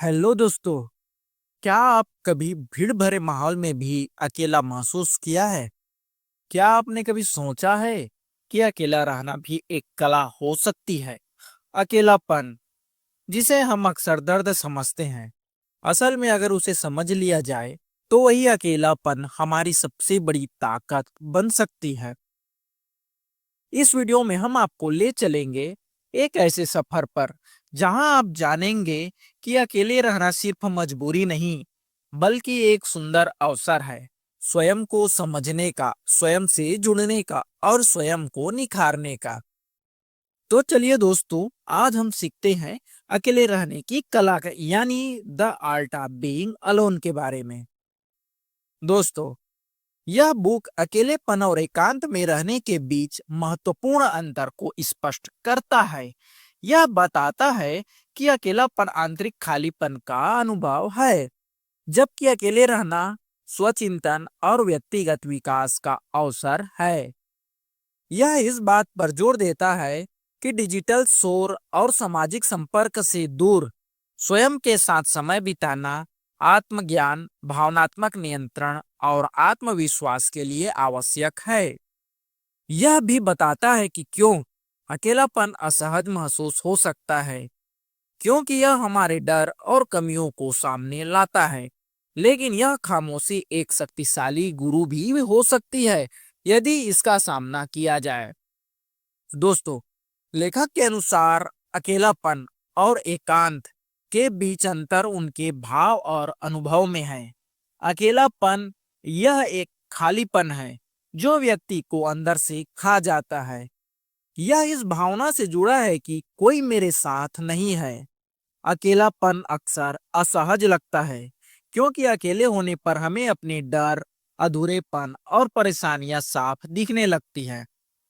Hello दोस्तों। क्या आप कभी भीड़ भरे माहौल में भी अकेला महसूस किया है? क्या आपने कभी सोचा है कि अकेला रहना भी एक कला हो सकती है? अकेलापन, जिसे हम अक्सर दर्द समझते हैं, असल में अगर उसे समझ लिया जाए तो वही अकेलापन हमारी सबसे बड़ी ताकत बन सकती है। इस वीडियो में हम आपको ले चलेंगे एक ऐसे सफर पर जहां आप जानेंगे कि अकेले रहना सिर्फ मजबूरी नहीं, बल्कि एक सुंदर अवसर है स्वयं को समझने का, स्वयं से जुड़ने का और स्वयं को निखारने का। तो चलिए दोस्तों, आज हम सीखते हैं अकेले रहने की कला का, यानी the art of being alone के बारे में। दोस्तों, यह बुक अकेलेपन और एकांत में रहने के बीच महत्वपूर्ण अंतर को स्पष्ट करता है। यह बताता है कि अकेलापन आंतरिक खालीपन का अनुभव है, जबकि अकेले रहना स्वचिंतन और व्यक्तिगत विकास का अवसर है। यह इस बात पर जोर देता है कि डिजिटल शोर और सामाजिक संपर्क से दूर स्वयं के साथ समय बिताना आत्मज्ञान, भावनात्मक नियंत्रण और आत्मविश्वास के लिए आवश्यक है। यह भी बताता है कि क्यों अकेलापन असहज महसूस हो सकता है, क्योंकि यह हमारे डर और कमियों को सामने लाता है। लेकिन यह खामोशी एक शक्तिशाली गुरु भी हो सकती है यदि इसका सामना किया जाए। दोस्तों, लेखक के अनुसार अकेलापन और एकांत के बीच अंतर उनके भाव और अनुभव में है। अकेलापन यह एक खालीपन है जो व्यक्ति को अंदर से खा जाता है। यह इस भावना से जुड़ा है कि कोई मेरे साथ नहीं है। अकेलापन अक्सर असहज लगता है क्योंकि अकेले होने पर हमें अपने डर, अधूरेपन और परेशानियां साफ दिखने लगती हैं।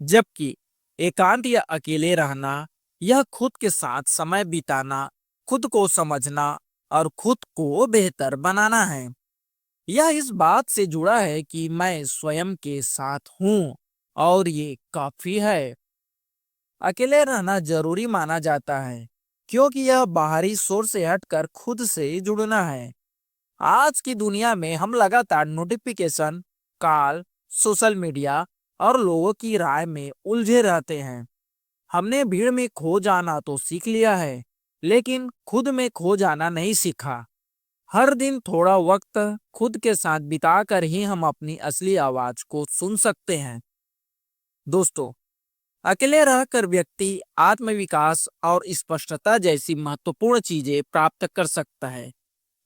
जबकि एकांत या अकेले रहना यह खुद के साथ समय बिताना, खुद को समझना और खुद को बेहतर बनाना है। यह इस बात से जुड़ा है कि मैं स्वयं के साथ हूँ और ये काफी है। अकेले रहना जरूरी माना जाता है क्योंकि यह बाहरी शोर से हटकर खुद से जुड़ना है। आज की दुनिया में हम लगातार नोटिफिकेशन, कॉल, सोशल मीडिया और लोगों की राय में उलझे रहते हैं। हमने भीड़ में खो जाना तो सीख लिया है, लेकिन खुद में खो जाना नहीं सीखा। हर दिन थोड़ा वक्त खुद के साथ बिताकर ही हम अपनी असली आवाज को सुन सकते हैं। दोस्तों, अकेले रहकर व्यक्ति आत्मविकास और स्पष्टता जैसी महत्वपूर्ण चीजें प्राप्त कर सकता है।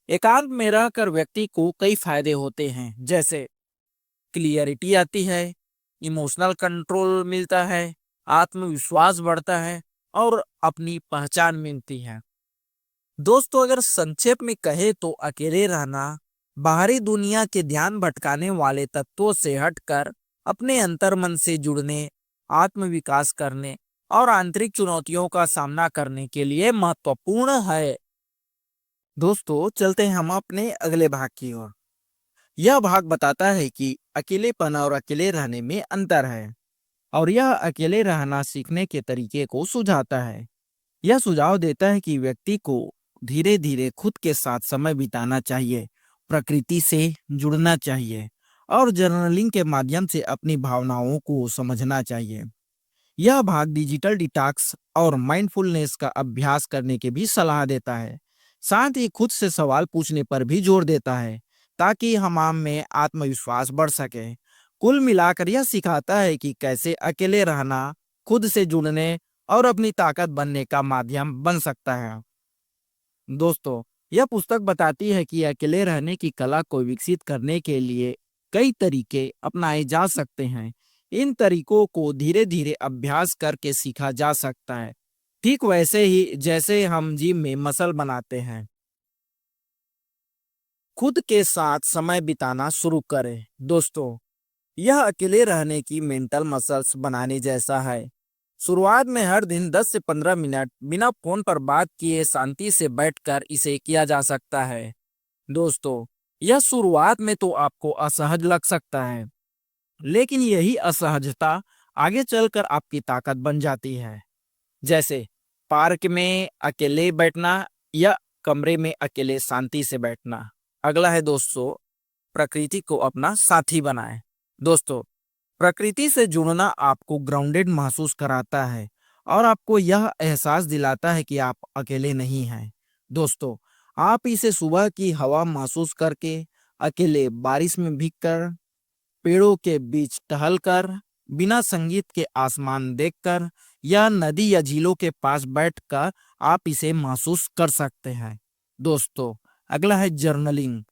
एकांत में रहकर व्यक्ति को कई फायदे होते हैं, जैसे क्लियरिटी आती है, इमोशनल कंट्रोल मिलता है, आत्मविश्वास बढ़ता है और अपनी पहचान मिलती है। दोस्तों, अगर संक्षेप में कहे तो अकेले रहना बाहरी दुनिया के ध्यान भटकाने वाले तत्वों से हटकर अपने अंतर्मन से जुड़ने, आत्मविकास करने और आंतरिक चुनौतियों का सामना करने के लिए महत्वपूर्ण है। दोस्तों, चलते हैं हम अपने अगले भाग की ओर। यह भाग बताता है कि अकेलेपन और अकेले रहने में अंतर है, और यह अकेले रहना सीखने के तरीके को सुझाता है। यह सुझाव देता है कि व्यक्ति को धीरे धीरे खुद के साथ समय बिताना चाहिए, प्रकृति से जुड़ना चाहिए और जर्नलिंग के माध्यम से अपनी भावनाओं को समझना चाहिए। यह भाग डिजिटल डिटॉक्स और माइंडफुलनेस का अभ्यास करने की भी सलाह देता है। साथ ही खुद से सवाल पूछने पर भी जोर देता है ताकि हम में आत्मविश्वास बढ़ सके। कुल मिलाकर यह सिखाता है कि कैसे अकेले रहना खुद से जुड़ने और अपनी ताकत बनने का माध्यम बन सकता है। दोस्तों, यह पुस्तक बताती है कि अकेले रहने की कला को विकसित करने के लिए कई तरीके अपनाए जा सकते हैं। इन तरीकों को धीरे धीरे अभ्यास करके सीखा जा सकता है, ठीक वैसे ही जैसे हम जिम में मसल बनाते हैं। खुद के साथ समय बिताना शुरू करें। दोस्तों, यह अकेले रहने की मेंटल मसल्स बनाने जैसा है। शुरुआत में हर दिन 10 से 15 मिनट बिना फोन पर बात किए शांति से बैठकर इसे किया जा सकता है। दोस्तों, यह शुरुआत में तो आपको असहज लग सकता है, लेकिन यही असहजता आगे चलकर आपकी ताकत बन जाती है। जैसे पार्क में अकेले बैठना या कमरे में अकेले शांति से बैठना। अगला है दोस्तों, प्रकृति को अपना साथी बनाएं। दोस्तों, प्रकृति से जुड़ना आपको ग्राउंडेड महसूस कराता है और आपको यह एहसास दिलाता है कि आप अकेले नहीं हैं। दोस्तों, आप इसे सुबह की हवा महसूस करके, अकेले बारिश में भीगकर, पेड़ों के बीच टहलकर, बिना संगीत के आसमान देखकर या नदी या झीलों के पास बैठकर आप इसे महसूस कर सकते हैं। दोस्तों, अगला है जर्नलिंग।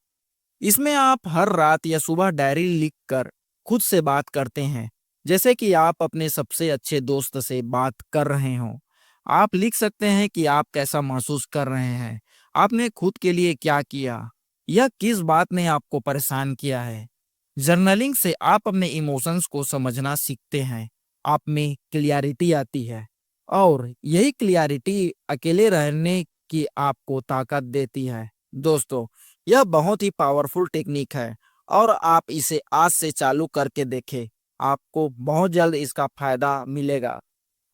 इसमें आप हर रात या सुबह डायरी लिखकर खुद से बात करते हैं, जैसे कि आप अपने सबसे अच्छे दोस्त से बात कर रहे हो। आप लिख सकते हैं कि आप कैसा महसूस कर रहे हैं, आपने खुद के लिए क्या किया या किस बात ने आपको परेशान किया है। जर्नलिंग से आप अपने इमोशंस को समझना सीखते हैं, आप में क्लियरिटी आती है और यही क्लियरिटी अकेले रहने की आपको ताकत देती है। दोस्तों, यह बहुत ही पावरफुल टेक्निक है और आप इसे आज से चालू करके देखें, आपको बहुत जल्द इसका फायदा मिलेगा।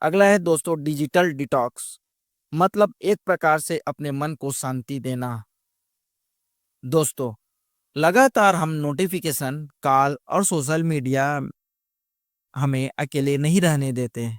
अगला है दोस्तों, डिजिटल डिटॉक्स, मतलब एक प्रकार से अपने मन को शांति देना। दोस्तों, लगातार हम नोटिफिकेशन, कॉल और सोशल मीडिया हमें अकेले नहीं रहने देते।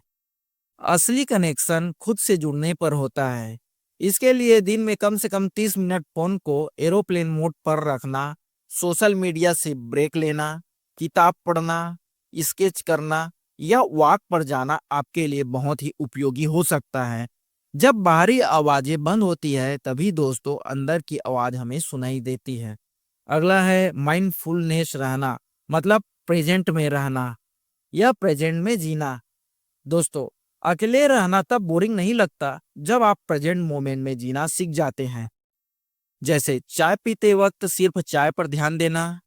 असली कनेक्शन खुद से जुड़ने पर होता है। इसके लिए दिन में कम से कम 30 मिनट फोन को एरोप्लेन मोड पर रखना, सोशल मीडिया से ब्रेक लेना, किताब पढ़ना, स्केच करना या वॉक पर जाना आपके लिए बहुत ही उपयोगी हो सकता है। जब बाहरी आवाजें बंद होती है तभी दोस्तों अंदर की आवाज हमें सुनाई देती है। अगला है माइंडफुलनेस रहना, मतलब प्रेजेंट में रहना या प्रेजेंट में जीना। दोस्तों, अकेले रहना तब बोरिंग नहीं लगता जब आप प्रेजेंट मोमेंट में जीना सीख जाते हैं। जैसे चाय पीते वक्त सिर्फ चाय पर ध्यान देना,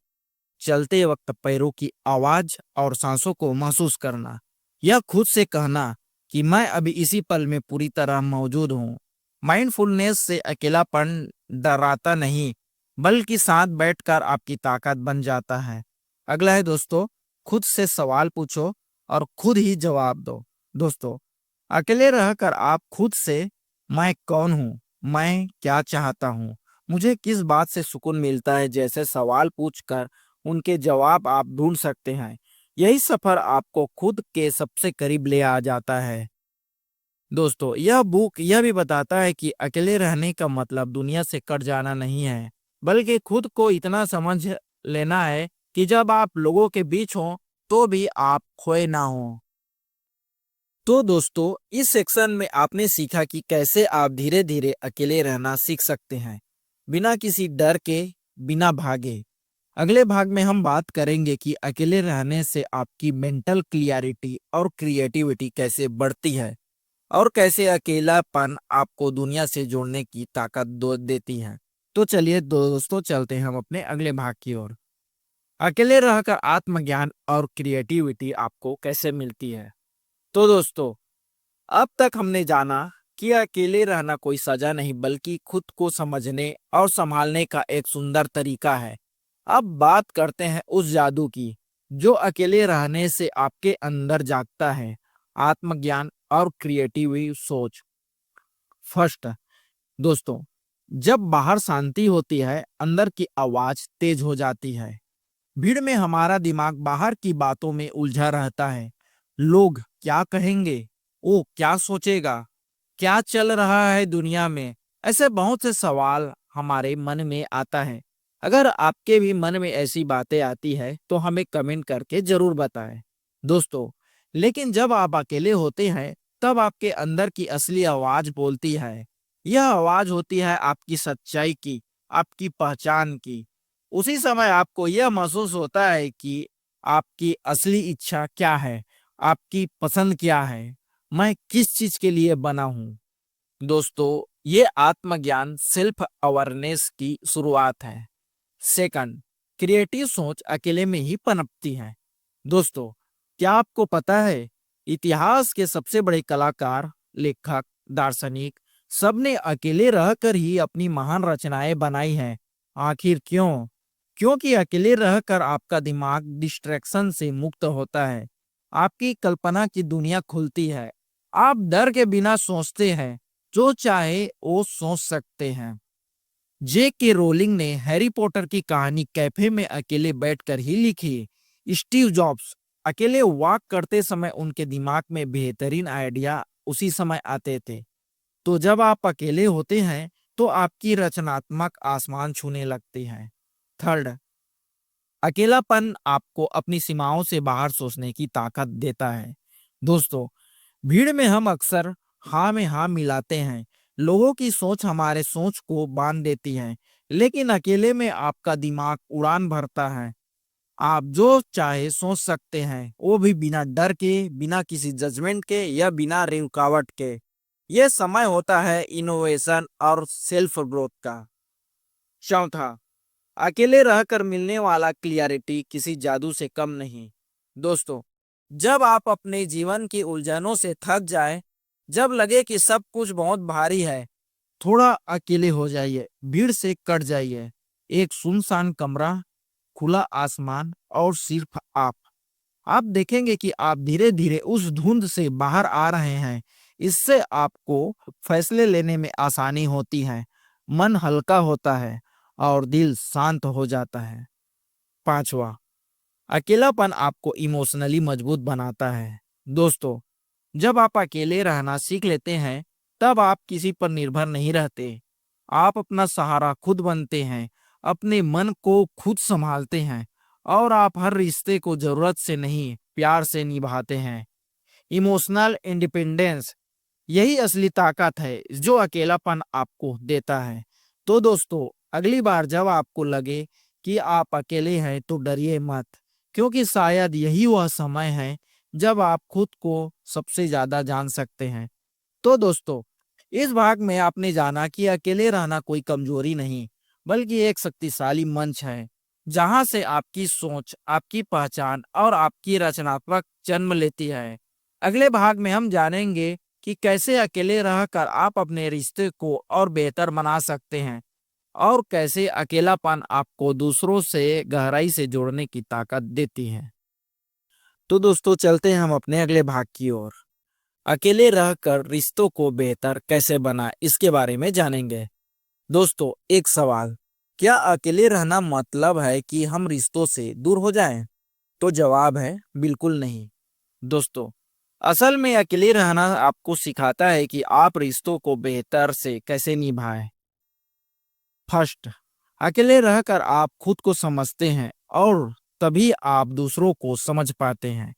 चलते वक्त पैरों की आवाज और सांसों को महसूस करना, या खुद से कहना कि मैं अभी इसी पल में पूरी तरह मौजूद हूँ। माइंडफुलनेस से अकेलापन डराता नहीं, बल्कि साथ बैठकर आपकी ताकत बन जाता है। अगला है दोस्तों, खुद से सवाल पूछो और खुद ही जवाब दो। दोस्तों, अकेले रहकर आप खुद से मैं कौन हूँ, मैं क्या चाहता हूँ, मुझे किस बात से सुकून मिलता है जैसे सवाल पूछकर उनके जवाब आप ढूंढ सकते हैं। यही सफर आपको खुद के सबसे करीब ले आ जाता है। दोस्तों, यह बुक यह भी बताता है कि अकेले रहने का मतलब दुनिया से कट जाना नहीं है, बल्कि खुद को इतना समझ लेना है कि जब आप लोगों के बीच हो तो भी आप खोए ना हो। तो दोस्तों, इस सेक्शन में आपने सीखा कि कैसे आप धीरे धीरे अकेले रहना सीख सकते हैं, बिना किसी डर के, बिना भागे। अगले भाग में हम बात करेंगे कि अकेले रहने से आपकी मेंटल क्लियरिटी और क्रिएटिविटी कैसे बढ़ती है और कैसे अकेलापन आपको दुनिया से जोड़ने की ताकत देती है। तो चलिए दोस्तों, चलते हैं हम अपने अगले भाग की ओर। अकेले रहकर आत्मज्ञान और क्रिएटिविटी आपको कैसे मिलती है। तो दोस्तों, अब तक हमने जाना कि अकेले रहना कोई सजा नहीं, बल्कि खुद को समझने और संभालने का एक सुंदर तरीका है। अब बात करते हैं उस जादू की जो अकेले रहने से आपके अंदर जागता है, आत्मज्ञान और क्रिएटिव सोच। फर्स्ट दोस्तों, जब बाहर शांति होती है, अंदर की आवाज तेज हो जाती है। भीड़ में हमारा दिमाग बाहर की बातों में उलझा रहता है। लोग क्या कहेंगे, वो क्या सोचेगा, क्या चल रहा है दुनिया में, ऐसे बहुत से सवाल हमारे मन में आता है। अगर आपके भी मन में ऐसी बातें आती है तो हमें कमेंट करके जरूर बताएं। दोस्तों, लेकिन जब आप अकेले होते हैं तब आपके अंदर की असली आवाज बोलती है। यह आवाज होती है आपकी सच्चाई की, आपकी पहचान की। उसी समय आपको यह महसूस होता है कि आपकी असली इच्छा क्या है, आपकी पसंद क्या है, मैं किस चीज के लिए बना हूं। दोस्तों, ये आत्मज्ञान सेल्फ अवेयरनेस की शुरुआत है। सेकंड, क्रिएटिव सोच अकेले में ही पनपती है। दोस्तों, क्या आपको पता है इतिहास के सबसे बड़े कलाकार, लेखक, दार्शनिक सबने अकेले रहकर ही अपनी महान रचनाएं बनाई हैं। आखिर क्यों? क्योंकि अकेले रहकर आपका दिमाग डिस्ट्रैक्शन से मुक्त होता है, आपकी कल्पना की दुनिया खुलती है, आप डर के बिना सोचते हैं, जो चाहे वो सोच सकते हैं। J.K. रोलिंग ने हैरी पॉटर की कहानी कैफे में अकेले बैठकर ही लिखी। स्टीव जॉब्स अकेले वॉक करते समय उनके दिमाग में बेहतरीन आइडिया उसी समय आते थे। तो जब आप अकेले होते हैं तो आपकी रचनात्मक आसमान छूने लगती है। थर्ड, अकेलापन आपको अपनी सीमाओं से बाहर सोचने की ताकत देता है। दोस्तों, भीड़ में हम अक्सर हाँ में हाँ मिलाते हैं। लोगों की सोच हमारे सोच को बांध देती है, लेकिन अकेले में आपका दिमाग उड़ान भरता है। आप जो चाहे सोच सकते हैं, वो भी बिना डर के, बिना किसी जजमेंट के या बिना रुकावट के। यह समय होता है इनोवेशन और सेल्फ ग्रोथ का। चौथा, अकेले रहकर मिलने वाला क्लियरिटी किसी जादू से कम नहीं। दोस्तों, जब आप अपने जीवन की उलझनों से थक जाए, जब लगे कि सब कुछ बहुत भारी है, थोड़ा अकेले हो जाइए, भीड़ से कट जाइए। एक सुनसान कमरा, खुला आसमान और सिर्फ आप देखेंगे कि आप धीरे धीरे उस धुंध से बाहर आ रहे हैं। इससे आपको फैसले लेने में आसानी होती है, मन हल्का होता है और दिल शांत हो जाता है। पांचवा, अकेलापन आपको इमोशनली मजबूत बनाता है। दोस्तों, जब आप अकेले रहना सीख लेते हैं, तब आप किसी पर निर्भर नहीं रहते। आप अपना सहारा खुद बनते हैं, अपने मन को खुद संभालते हैं और आप हर रिश्ते को जरूरत से नहीं, प्यार से निभाते हैं। इमोशनल इंडिपेंडेंस, यही असली ताकत है जो अकेलापन आपको देता है। तो दोस्तों, अगली बार जब आपको लगे कि आप अकेले हैं तो डरिए मत, क्योंकि शायद यही वह समय है जब आप खुद को सबसे ज्यादा जान सकते हैं। तो दोस्तों, इस भाग में आपने जाना कि अकेले रहना कोई कमजोरी नहीं, बल्कि एक शक्तिशाली मंच है, जहां से आपकी सोच, आपकी पहचान और आपकी रचनात्मक जन्म लेती है। अगले भाग में हम जानेंगे कि कैसे अकेले रहकर आप अपने रिश्ते को और बेहतर बना सकते हैं और कैसे अकेलापन आपको दूसरों से गहराई से जोड़ने की ताकत देती है। तो दोस्तों, चलते हैं हम अपने अगले भाग की ओर। अकेले रहकर रिश्तों को बेहतर कैसे बनाए, इसके बारे में जानेंगे। दोस्तों, एक सवाल, क्या अकेले रहना मतलब है कि हम रिश्तों से दूर हो जाएं? तो जवाब है बिल्कुल नहीं। दोस्तों, असल में अकेले रहना आपको सिखाता है कि आप रिश्तों को बेहतर से कैसे निभाएं। फर्स्ट, अकेले रहकर आप खुद को समझते हैं और तभी आप दूसरों को समझ पाते हैं।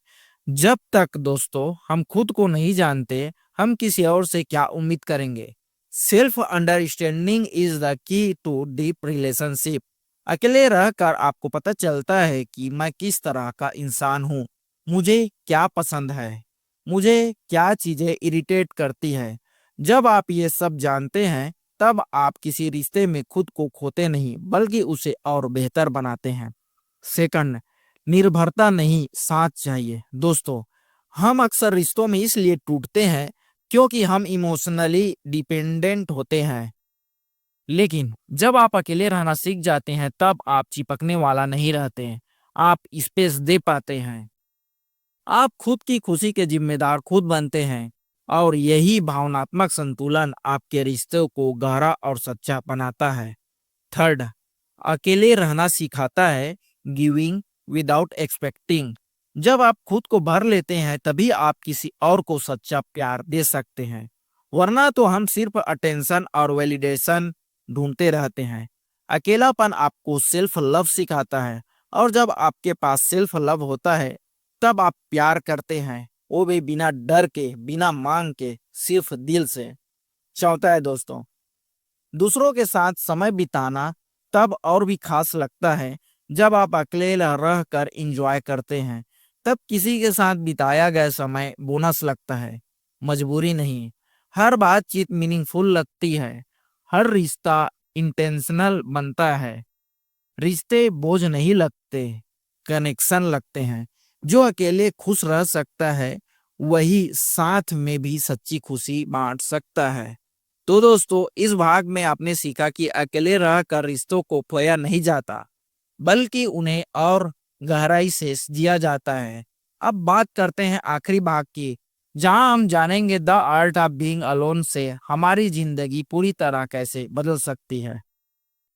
जब तक दोस्तों हम खुद को नहीं जानते, हम किसी और से क्या उम्मीद करेंगे। Self understanding is the key to deep relationship. अकेले रहकर आपको पता चलता है कि मैं किस तरह का इंसान हूँ, मुझे क्या पसंद है, मुझे क्या चीजें इरिटेट करती है। जब आप ये सब जानते हैं, तब आप किसी रिश्ते में खुद को खोते नहीं, बल्कि उसे और बेहतर बनाते हैं। सेकंड, निर्भरता नहीं, साथ चाहिए। दोस्तों, हम अक्सर रिश्तों में इसलिए टूटते हैं क्योंकि हम इमोशनली डिपेंडेंट होते हैं। लेकिन जब आप अकेले रहना सीख जाते हैं, तब आप चिपकने वाला नहीं रहते हैं, आप स्पेस दे पाते हैं। आप खुद की खुशी के जिम्मेदार खुद बनते हैं और यही भावनात्मक संतुलन आपके रिश्तों को गहरा और सच्चा बनाता है। थर्ड, अकेले रहना सिखाता है गिविंग विदाउट एक्सपेक्टिंग। जब आप खुद को भर लेते हैं, तभी आप किसी और को सच्चा प्यार दे सकते हैं, वरना तो हम सिर्फ अटेंशन और वैलिडेशन ढूंढते रहते हैं। अकेलापन आपको सेल्फ लव सिखाता है और जब आपके पास सेल्फ लव होता है, तब आप प्यार करते हैं, वो भी बिना डर के, बिना मांग के, सिर्फ दिल से। चौथा है दोस्तों, दूसरों के साथ समय बिताना तब और भी खास लगता है जब आप अकेले रह कर इंजॉय करते हैं। तब किसी के साथ बिताया गया समय बोनस लगता है, मजबूरी नहीं। हर बातचीत मीनिंगफुल लगती है, हर रिश्ता इंटेंशनल बनता है। रिश्ते बोझ नहीं लगते, कनेक्शन लगते हैं। जो अकेले खुश रह सकता है, वही साथ में भी सच्ची खुशी बांट सकता है। तो दोस्तों, इस भाग में आपने सीखा कि अकेले रहकर रिश्तों को खोया नहीं जाता, बल्कि उन्हें और गहराई से जिया जाता है। अब बात करते हैं आखिरी भाग की, जहां हम जानेंगे the art of being alone से हमारी जिंदगी पूरी तरह कैसे बदल सकती है।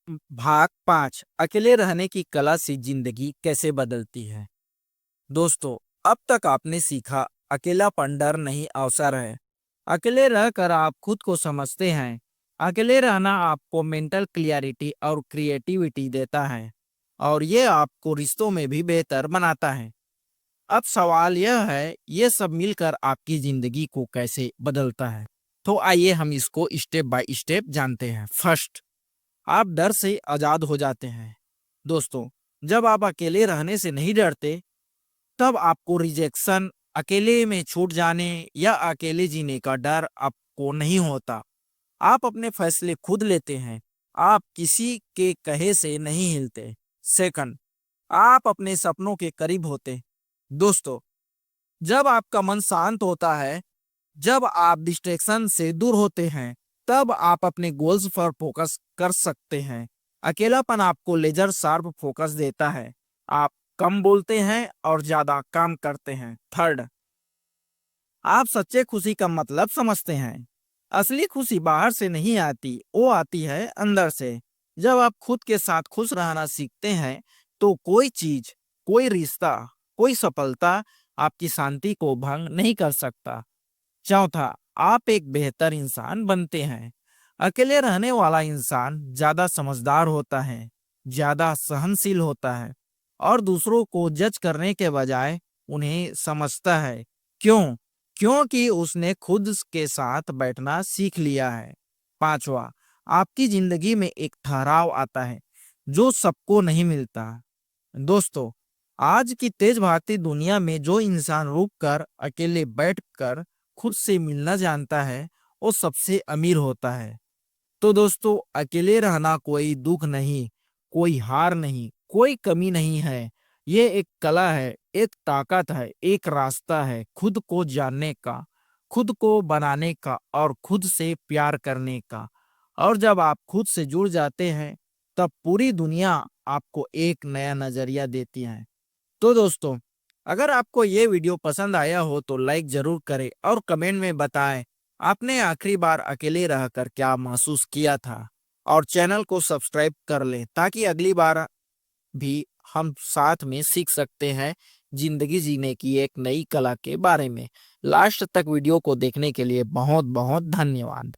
भाग 5 अकेले रहने की कला से जिंदगी कैसे बदलती है। दोस्तों, अब तक आपने सीखा अकेलापन डर नहीं अवसर है। अकेले रहकर आप खुद को समझते हैं। अकेले रहना आपको मेंटल क्लियरिटी और क्रिएटिविटी देता है और ये आपको रिश्तों में भी बेहतर बनाता है। अब सवाल यह है, ये सब मिलकर आपकी जिंदगी को कैसे बदलता है। तो आइए हम इसको स्टेप बाय स्टेप जानते हैं। फर्स्ट, आप डर से आजाद हो जाते हैं। दोस्तों, जब आप अकेले रहने से नहीं डरते, तब आपको रिजेक्शन, अकेले में छूट जाने या अकेले जीने का डर आपको नहीं होता। आप अपने फैसले खुद लेते हैं। आप किसी के कहे से नहीं हिलते। सेकंड, आप अपने सपनों के करीब होते। दोस्तों, जब आपका मन शांत होता है, जब आप डिस्ट्रैक्शन से दूर होते हैं, तब आप अपने गोल्स पर फोकस कर सकते हैं। अकेलापन आपको लेजर शार्प फोकस देता है। आप कम बोलते हैं और ज्यादा काम करते हैं। थर्ड, आप सच्चे खुशी का मतलब समझते हैं। असली खुशी बाहर से नहीं आती, वो आती है अंदर से। जब आप खुद के साथ खुश रहना सीखते हैं, तो कोई चीज, कोई रिश्ता, कोई सफलता आपकी शांति को भंग नहीं कर सकता। चौथा, आप एक बेहतर इंसान बनते हैं। अकेले रहने वाला इंसान ज्यादा समझदार होता है, ज्यादा सहनशील होता है और दूसरों को जज करने के बजाय उन्हें समझता है। क्यों? क्योंकि उसने खुद के साथ बैठना सीख लिया है। पांचवा, आपकी जिंदगी में एक ठहराव आता है जो सबको नहीं मिलता। दोस्तों, आज की तेज भागती दुनिया में जो इंसान रुक कर अकेले बैठकर खुद से मिलना जानता है, वो सबसे अमीर होता है। तो दोस्तों, अकेले रहना कोई दुख नहीं, कोई हार नहीं, कोई कमी नहीं है। ये एक कला है, एक ताकत है, एक रास्ता है खुद को जानने का, खुद को बनाने का और खुद से प्यार करने का। और जब आप खुद से जुड़ जाते हैं, तब पूरी दुनिया आपको एक नया नजरिया देती है। तो दोस्तों, अगर आपको ये वीडियो पसंद आया हो तो लाइक जरूर करें और कमेंट में बताएं आपने आखिरी बार अकेले रहकर क्या महसूस किया था। और चैनल को सब्सक्राइब कर लें ताकि अगली बार भी हम साथ में सीख सकते हैं जिंदगी जीने की एक नई कला के बारे में। लास्ट तक वीडियो को देखने के लिए बहुत बहुत धन्यवाद।